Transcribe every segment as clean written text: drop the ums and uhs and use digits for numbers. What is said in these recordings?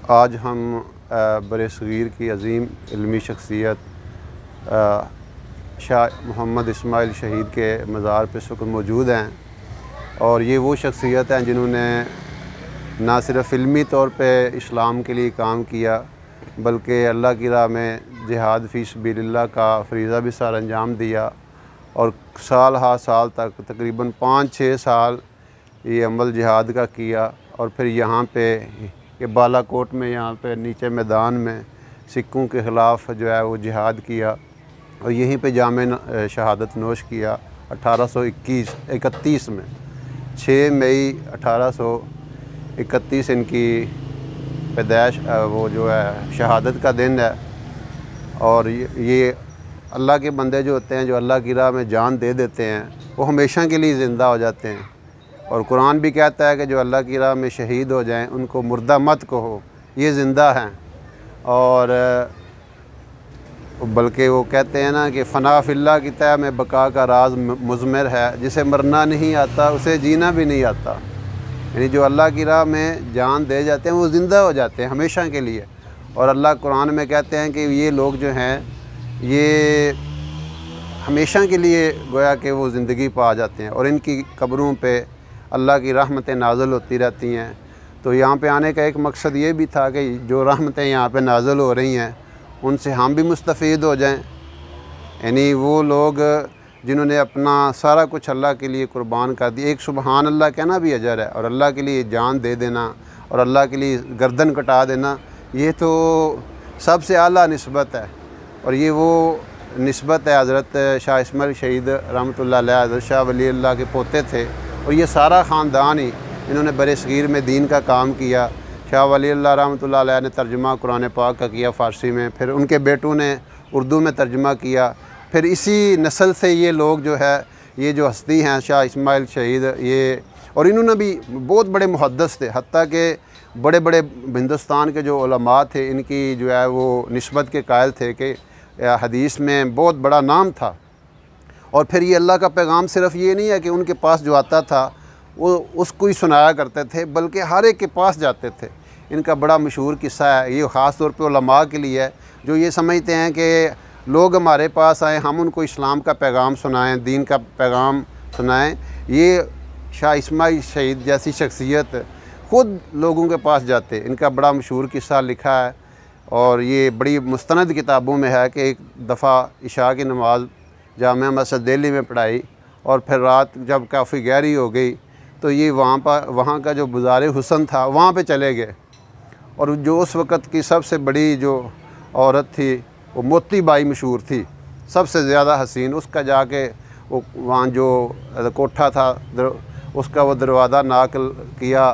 आज हम बरसग़ीर की अज़ीम इल्मी शख्सियत शाह मोहम्मद इस्माइल शहीद के मज़ार पे इस वक्त मौजूद हैं। और ये वो शख्सियत हैं जिन्होंने ना सिर्फ़ इल्मी तौर पे इस्लाम के लिए काम किया, बल्कि अल्लाह की राह में जिहाद फ़ी सबीलिल्लाह का फ़रीज़ा भी सर अंजाम दिया। और साल हा साल तक तकरीबन 5-6 साल ये अमल जिहाद का किया। और फिर यहाँ पे ये बालाकोट में, यहाँ पे नीचे मैदान में सिक्कों के ख़िलाफ़ जो है वो जिहाद किया और यहीं पे जामे शहादत नोश किया 1831 में। 6 मई 1831 इनकी पैदाइश, वो जो है शहादत का दिन है। और ये अल्लाह के बंदे जो होते हैं, जो अल्लाह की राह में जान दे देते हैं, वो हमेशा के लिए ज़िंदा हो जाते हैं। और कुरान भी कहता है कि जो अल्लाह की राह में शहीद हो जाएं उनको मुर्दा मत कहो, ये ज़िंदा हैं। और बल्कि वो कहते हैं ना कि फ़ना फ़िल्लाह की तय में बका का राज मुज़मिर है, जिसे मरना नहीं आता उसे जीना भी नहीं आता। यानी जो अल्लाह की राह में जान दे जाते हैं वो ज़िंदा हो जाते हैं हमेशा के लिए। और अल्लाह कुरान में कहते हैं कि ये लोग जो हैं ये हमेशा के लिए गोया कि वो ज़िंदगी पा जाते हैं और इनकी कब्रों पे अल्लाह की रहमतें नाज़िल होती रहती हैं। तो यहाँ पे आने का एक मकसद ये भी था कि जो रहमतें यहाँ पे नाज़िल हो रही हैं उनसे हम भी मुस्तफ़ीद हो जाएं। यानी वो लोग जिन्होंने अपना सारा कुछ अल्लाह के लिए कुर्बान कर दिया। एक सुबहान अल्लाह कहना भी अजर है, और अल्लाह के लिए जान दे देना और अल्लाह के लिए गर्दन कटा देना, ये तो सबसे आला निस्बत है। और ये वो निस्बत है हज़रत शाह इस्माइल शहीद रहमतुल्लाह अलैह, हज़रत शाह वली अल्लाह के पोते थे। और ये सारा ख़ानदान ही इन्होंने बरसग़ीर में दीन का काम किया। शाह वली अल्लाह रहमतुल्लाह अलैह ने तर्जुमा कुरान पाक का किया फ़ारसी में, फिर उनके बेटों ने उर्दू में तर्जुमा किया। फिर इसी नस्ल से ये लोग जो है, ये जो हस्ती हैं शाह इस्माइल शहीद, ये और इन्होंने भी बहुत बड़े मुहद्दिस थे। हत्ता के बड़े बड़े हिंदुस्तान के जो उलमा थे इनकी जो है वो निस्बत के कायल थे कि हदीस में बहुत बड़ा नाम था। और फिर ये अल्लाह का पैगाम सिर्फ़ ये नहीं है कि उनके पास जो आता था वो उसको ही सुनाया करते थे, बल्कि हर एक के पास जाते थे। इनका बड़ा मशहूर किस्सा है, ये ख़ास तौर पे उलमा के लिए है जो ये समझते हैं कि लोग हमारे पास आएँ, हम उनको इस्लाम का पैगाम सुनाएं, दीन का पैगाम सुनाएं। ये शाह इस्माइल शहीद जैसी शख्सियत ख़ुद लोगों के पास जाते। इनका बड़ा मशहूर किस्सा लिखा है और ये बड़ी मुस्तनद किताबों में है कि एक दफ़ा इशा की नमाज़ जामिया मस्जिद दिल्ली में पढ़ाई और फिर रात जब काफ़ी गहरी हो गई तो ये वहाँ का जो बुज़ारे हुसन था वहाँ पे चले गए। और जो उस वक़्त की सबसे बड़ी जो औरत थी वो मोती बाई मशहूर थी, सबसे ज़्यादा हसीन। उसका जाके वो वहाँ जो कोठा था उसका वो दरवाज़ा नाक किया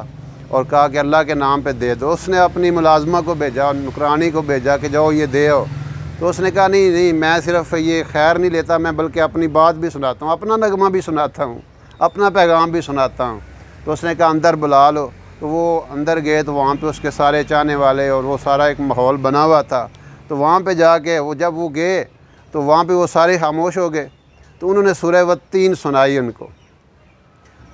और कहा कि अल्लाह के नाम पे दे दो। उसने अपनी मुलाजमा को भेजा, नुकरानी को भेजा कि जाओ ये दे आओ। तो उसने कहा नहीं नहीं, मैं सिर्फ़ ये खैर नहीं लेता, मैं बल्कि अपनी बात भी सुनाता हूँ, अपना नगमा भी सुनाता हूँ, अपना पैगाम भी सुनाता हूँ। तो उसने कहा अंदर बुला लो। तो वो अंदर गए तो वहाँ पे उसके सारे चाहने वाले और वो सारा एक माहौल बना हुआ था। तो वहाँ पे जाके वो जब वो गए तो वहाँ पे वो सारे खामोश हो गए। तो उन्होंने सूरह वत्तीन सुनाई उनको।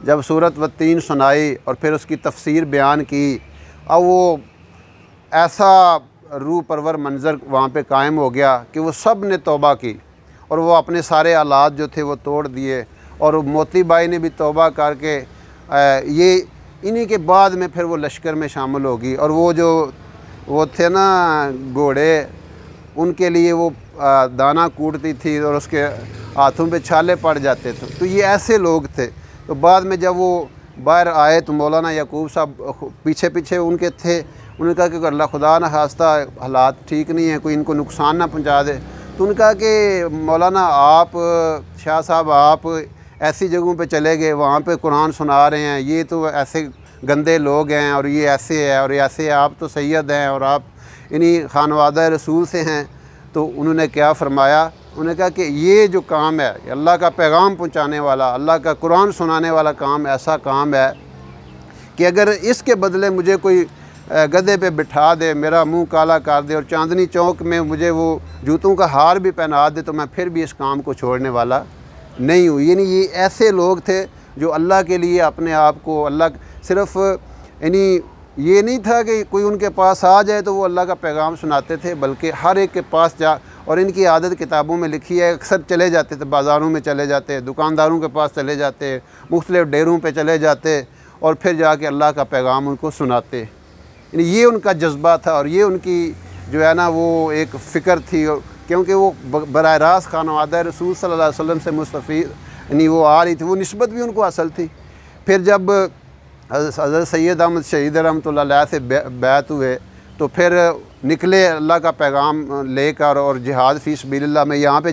जब सूरत वत्तीन सुनाई और फिर उसकी तफसीर बयान की, अब वो ऐसा रूह परवर मंज़र वहाँ पे कायम हो गया कि वो सब ने तौबा की और वो अपने सारे आलात जो थे वो तोड़ दिए। और मोती बाई ने भी तौबा करके ये इन्हीं के बाद में फिर वो लश्कर में शामिल होगी। और वो थे ना घोड़े, उनके लिए वो दाना कूटती थी और उसके हाथों पे छाले पड़ जाते थे। तो ये ऐसे लोग थे। तो बाद में जब वो बाहर आए तो मौलाना याकूब साहब पीछे पीछे उनके थे। उन्होंने कहा कि अल्लाह खुदा न खास्ता हालात ठीक नहीं है, कोई इनको नुकसान ना पहुंचा दे। तो उन्होंने कहा कि मौलाना आप, शाह साहब आप ऐसी जगहों पे चले गए, वहाँ पे कुरान सुना रहे हैं, ये तो ऐसे गंदे लोग हैं और ये ऐसे है और ऐसे, आप तो सैयद हैं और आप इन्हीं खानवादा रसूल से हैं। तो उन्होंने क्या फ़रमाया, उन्होंने कहा कि ये जो काम है अल्लाह का पैगाम पहुँचाने वाला, अल्लाह का कुरान सुनाने वाला काम ऐसा काम है कि अगर इसके बदले मुझे कोई गधे पे बिठा दे, मेरा मुंह काला कर दे और चांदनी चौक में मुझे वो जूतों का हार भी पहना दे, तो मैं फिर भी इस काम को छोड़ने वाला नहीं हूँ। यानी ये ऐसे लोग थे जो अल्लाह के लिए अपने आप को, अल्लाह सिर्फ़ यानी ये नहीं था कि कोई उनके पास आ जाए तो वो अल्लाह का पैगाम सुनाते थे, बल्कि हर एक के पास जा, और इनकी आदत किताबों में लिखी है, अक्सर चले जाते थे, बाज़ारों में चले जाते, दुकानदारों के पास चले जाते, मुख्तलिफ़ डेरों पे चले जाते और फिर जाके अल्लाह का पैगाम उनको सुनाते। यानी ये उनका जज्बा था और ये उनकी जो है ना वो एक फ़िक्र थी, क्योंकि वो बराह रास्त खानवादा रसूल सल्लल्लाहु अलैहि वसल्लम से मुस्तफ़ीद यानी वो आ रही थी, वो निस्बत भी उनको हासिल थी। फिर जब हज़रत सैयद अहमद शहीद रहमतुल्लाह अलैह से बैत हुए तो फिर निकले अल्लाह का पैगाम लेकर, और जिहाद फ़ी सबिलिल्लाह में यहाँ पे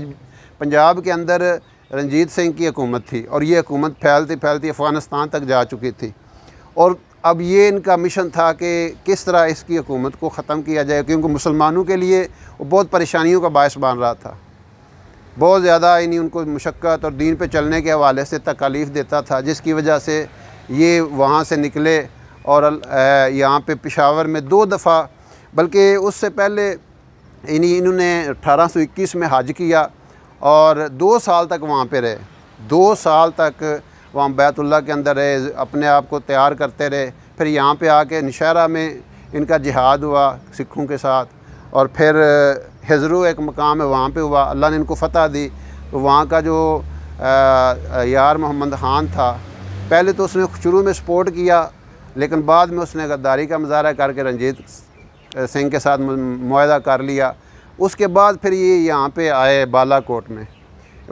पंजाब के अंदर रंजीत सिंह की हुकूमत थी और ये हुकूमत फैलती फैलती अफ़गानिस्तान तक जा चुकी थी। और अब ये इनका मिशन था कि किस तरह इसकी हुकूमत को ख़त्म किया जाए, क्योंकि मुसलमानों के लिए वो बहुत परेशानियों का बायस बन रहा था, बहुत ज़्यादा यानी उनको मुशक्क़त और दीन पे चलने के हवाले से तकालीफ़ देता था, जिसकी वजह से ये वहाँ से निकले और यहाँ पे पेशावर में 2 दफ़ा, बल्कि उससे पहले इन्होंने 1821 में हज किया और 2 साल तक वहाँ पे रहे, 2 साल तक वहाँ बैतुल्लाह के अंदर रहे, अपने आप को तैयार करते रहे। फिर यहाँ पे आके नौशहरा में इनका जिहाद हुआ सिखों के साथ, और फिर हिजरू एक मकाम है वहाँ पे हुआ, अल्लाह ने इनको फ़तह दी। तो वहाँ का जो यार मोहम्मद ख़ान था, पहले तो उसने शुरू में सपोर्ट किया, लेकिन बाद में उसने गद्दारी का मुजाहरा करके रंजीत सिंह के साथ मुआहदा कर लिया। उसके बाद फिर ये यहाँ पे आए बालाकोट में।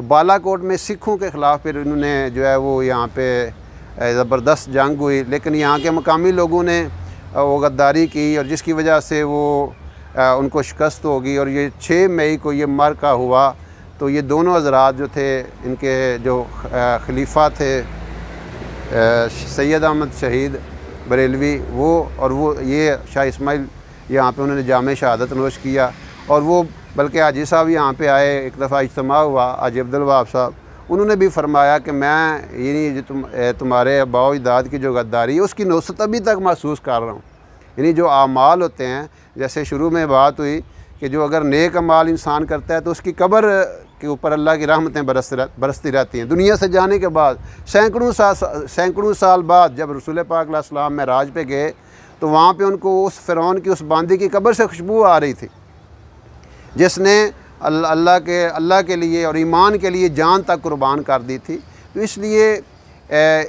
बालाकोट में सिखों के ख़िलाफ़ फिर इन्होंने जो है वो यहाँ पे ज़बरदस्त जंग हुई, लेकिन यहाँ के मकामी लोगों ने वो गद्दारी की और जिसकी वजह से वो उनको शिकस्त होगी। और ये 6 मई को ये मरका हुआ। तो ये दोनों हज़रात जो थे, इनके जो खलीफा थे सैयद अहमद शहीद बरेलवी, वो ये शाह इस्माइल यहाँ पे उन्होंने जामे शहादत नोश किया। और वो बल्कि हाजी साहब यहाँ पे आए, एक दफ़ा इज्तिमा हुआ, हाजी अब्दुल वहाब साहब, उन्होंने भी फरमाया कि मैं यानी जो तुम्हारे अबाओ अजदाद की जो गद्दारी है उसकी नुसरत अभी तक महसूस कर रहा हूँ। यानी जो आमाल होते हैं, जैसे शुरू में बात हुई कि जो अगर नेक अमाल इंसान करता है तो उसकी कब्र के ऊपर अल्लाह की रहमतें बरसती रहती हैं। दुनिया से जाने के बाद सैकड़ों साल बाद जब रसूल पाक अलैहि सलाम मेराज पे गए तो वहाँ पे उनको उस फ़िरौन की उस बांदी की कब्र से खुशबू आ रही थी, जिसने अल्लाह के लिए और ईमान के लिए जान तक कुर्बान कर दी थी। तो इसलिए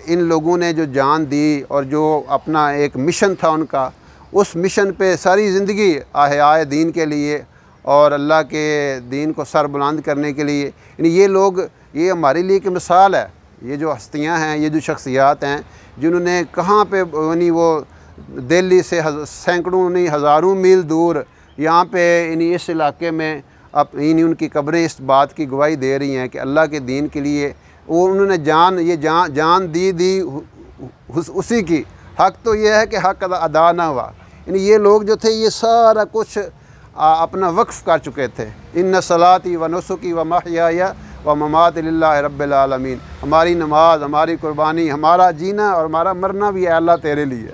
इन लोगों ने जो जान दी और जो अपना एक मिशन था उनका, उस मिशन पे सारी ज़िंदगी आए दीन के लिए और अल्लाह के दीन को सर बुलंद करने के लिए। यानी ये लोग, ये हमारे लिए एक मिसाल है। ये जो हस्तियां हैं, ये जो शख्सियात हैं, जिन्होंने कहाँ पे यानी वो दिल्ली से सैकड़ों नहीं हज़ारों मील दूर यहाँ पे यानी इस इलाके में यानी उनकी कब्रें इस बात की गवाही दे रही हैं कि अल्लाह के दीन के लिए वो उन्होंने जान दी उसी की। हक़ तो ये है कि हक़ अदा ना हुआ। यानी ये लोग जो थे ये सारा कुछ अपना वक्फ़ कर चुके थे। इन्ना सलाती व नुसुकी व महयाया व ममाती लिल्लाहि रब्बिल आलमीन, हमारी नमाज, हमारी कुर्बानी, हमारा जीना और हमारा मरना भी अल्लाह तेरे लिए।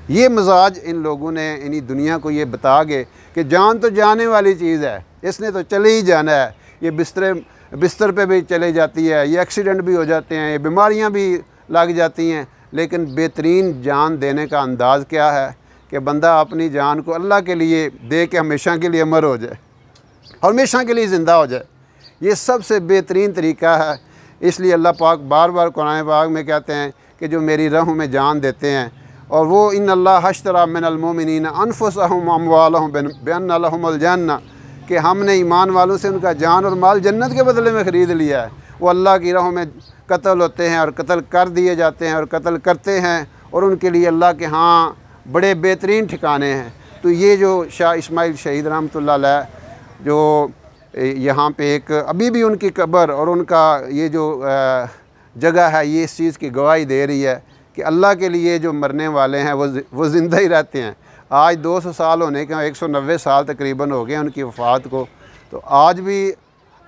ये मिजाज इन लोगों ने यानी दुनिया को ये बता गए कि जान तो जाने वाली चीज़ है, इसने तो चले ही जाना है। ये बिस्तर पे भी चले जाती है, ये एक्सीडेंट भी हो जाते हैं, ये बीमारियां भी लग जाती हैं, लेकिन बेहतरीन जान देने का अंदाज़ क्या है कि बंदा अपनी जान को अल्लाह के लिए दे के हमेशा के लिए अमर हो जाए, हमेशा के लिए ज़िंदा हो जाए। ये सबसे बेहतरीन तरीका है। इसलिए अल्लाह पाक बार बार कुरान पाक में कहते हैं कि जो मेरी राह में जान देते हैं, और वो इन्नल्लाह हश्तरा मिनल मोमिनीन अनफुसहुम व अम्वालहुम बिअन्ना लहुमुल जन्नह, कि हमने ईमान वालों से उनका जान और माल जन्नत के बदले में ख़रीद लिया है। वो अल्लाह की राह में कत्ल होते हैं और कत्ल कर दिए जाते हैं और कत्ल करते हैं, और उनके लिए अल्लाह के यहाँ बड़े बेहतरीन ठिकाने हैं। तो ये जो शाह इस्माइल शहीद रहमतुल्लाह अलैह जो यहाँ पे एक अभी भी उनकी कब्र और उनका ये जो जगह है, ये इस चीज़ की गवाही दे रही है कि अल्लाह के लिए जो मरने वाले हैं वो ज़िंदा ही रहते हैं। आज 200 साल होने के 190 साल तकरीबन हो गए उनकी वफ़ात को, तो आज भी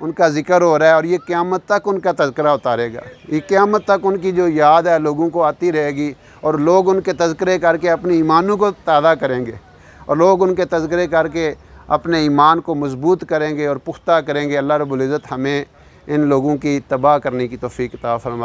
उनका ज़िक्र हो रहा है और ये क़यामत तक उनका तज़किरा उतारेगा। ये क़यामत तक उनकी जो याद है लोगों को आती रहेगी, और लोग उनके तज़किरे करके अपने ईमानों को ताज़ा करेंगे, और लोग उनके तज़किरे करके अपने ईमान को मजबूत करेंगे और पुख्ता करेंगे। अल्लाह रब्बुल इज़्ज़त हमें इन लोगों की तबाह करने की तौफ़ीक़ अता फ़रमाए।